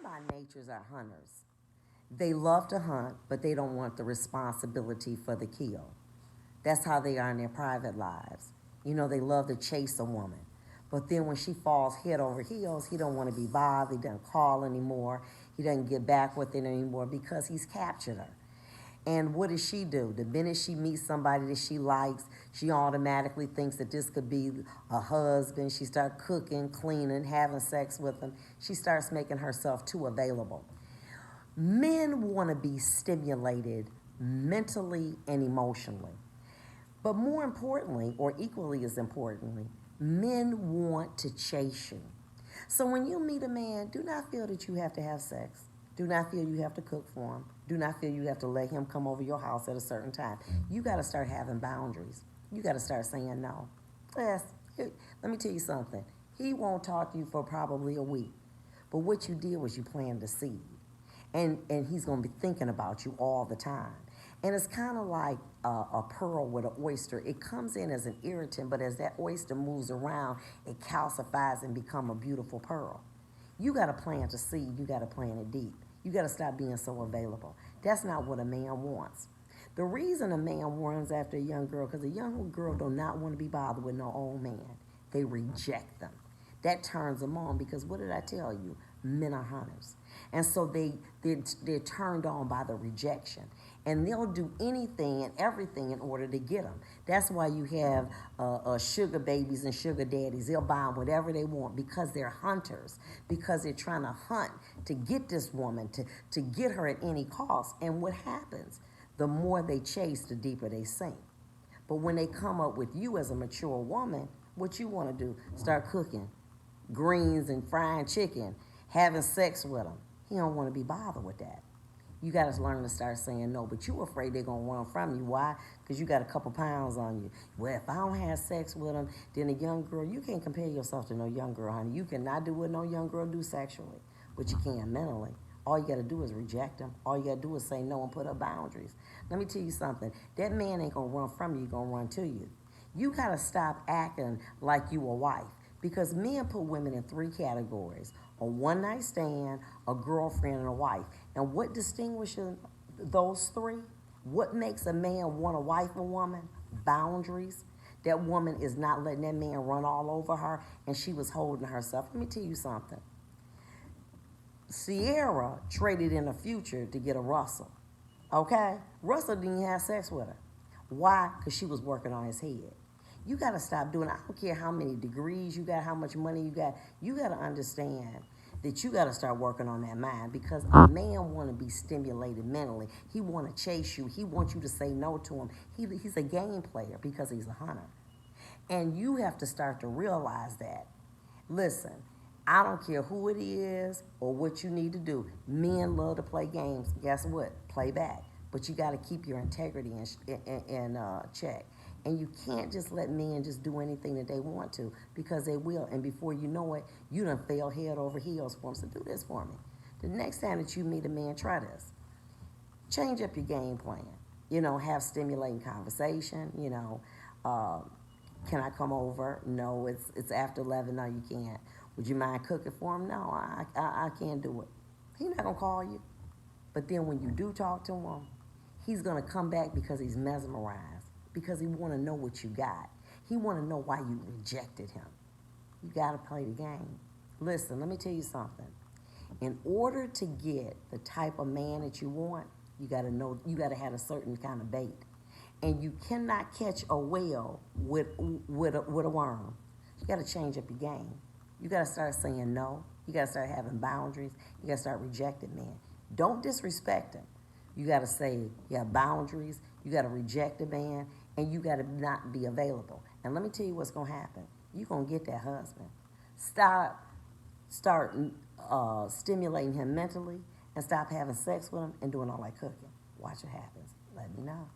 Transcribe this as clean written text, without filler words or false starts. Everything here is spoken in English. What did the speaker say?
by natures are hunters. They love to hunt, but they don't want the responsibility for the kill. That's how they are in their private lives. You know, they love to chase a woman. But then when she falls head over heels, he don't want to be bothered. He doesn't call anymore. He doesn't get back with it anymore because he's captured her. And what does she do? The minute she meets somebody that she likes, she automatically thinks that this could be a husband. She starts cooking, cleaning, having sex with him. She starts making herself too available. Men want to be stimulated mentally and emotionally. But more importantly, or equally as importantly, men want to chase you. So when you meet a man, do not feel that you have to have sex. Do not feel you have to cook for him. Do not feel you have to let him come over your house at a certain time. You got to start having boundaries. You got to start saying no. Yes, let me tell you something. He won't talk to you for probably a week. But what you did was you planted a seed. And he's going to be thinking about you all the time. And it's kind of like a pearl with an oyster. It comes in as an irritant, but as that oyster moves around, it calcifies and becomes a beautiful pearl. You got to plant a seed. You got to plant it deep. You got to stop being so available. That's not what a man wants. The reason a man runs after a young girl, because a young girl do not want to be bothered with no old man. They reject them. That turns them on because what did I tell you? Men are hunters. And so they're turned on by the rejection. And they'll do anything and everything in order to get them. That's why you have sugar babies and sugar daddies. They'll buy them whatever they want because they're hunters, because they're trying to hunt to get this woman, to get her at any cost. And what happens? The more they chase, the deeper they sink. But when they come up with you as a mature woman, what you want to do? Start cooking greens and frying chicken, having sex with them. He don't want to be bothered with that. You got to learn to start saying no, but you afraid they're going to run from you. Why? Because you got a couple pounds on you. Well, if I don't have sex with them, then a young girl, you can't compare yourself to no young girl, honey. You cannot do what no young girl do sexually, but you can mentally. All you got to do is reject them. All you got to do is say no and put up boundaries. Let me tell you something. That man ain't going to run from you. He's going to run to you. You got to stop acting like you a wife. Because men put women in three categories: a one-night stand, a girlfriend, and a wife. And what distinguishes those three? What makes a man want to wife a woman? Boundaries. That woman is not letting that man run all over her, and she was holding herself. Let me tell you something. Sierra traded in the future to get a Russell. Okay? Russell didn't have sex with her. Why? Because she was working on his head. You got to stop doing it. I don't care how many degrees you got, how much money you got. You got to understand that you got to start working on that mind, because a man want to be stimulated mentally. He want to chase you. He wants you to say no to him. He's a game player because he's a hunter. And you have to start to realize that. Listen, I don't care who it is or what you need to do. Men love to play games. Guess what? Play back. But you got to keep your integrity in check. And you can't just let men just do anything that they want to, because they will. And before you know it, you done fell head over heels for them. So do this for me. The next time that you meet a man, try this. Change up your game plan. You know, have stimulating conversation. You know, can I come over? No, it's after 11. No, you can't. Would you mind cooking for him? No, I can't do it. He's not going to call you. But then when you do talk to him, he's going to come back because he's mesmerized. Because he want to know what you got. He want to know why you rejected him. You got to play the game. Listen, let me tell you something. In order to get the type of man that you want, you got to know, you got to have a certain kind of bait. And you cannot catch a whale with a worm. You got to change up your game. You got to start saying no. You got to start having boundaries. You got to start rejecting men. Don't disrespect him. You got to say you have boundaries. You got to reject a man, and you got to not be available. And let me tell you what's going to happen. You're going to get that husband. Start stimulating him mentally, and stop having sex with him and doing all that cooking. Watch what happens. Let me know.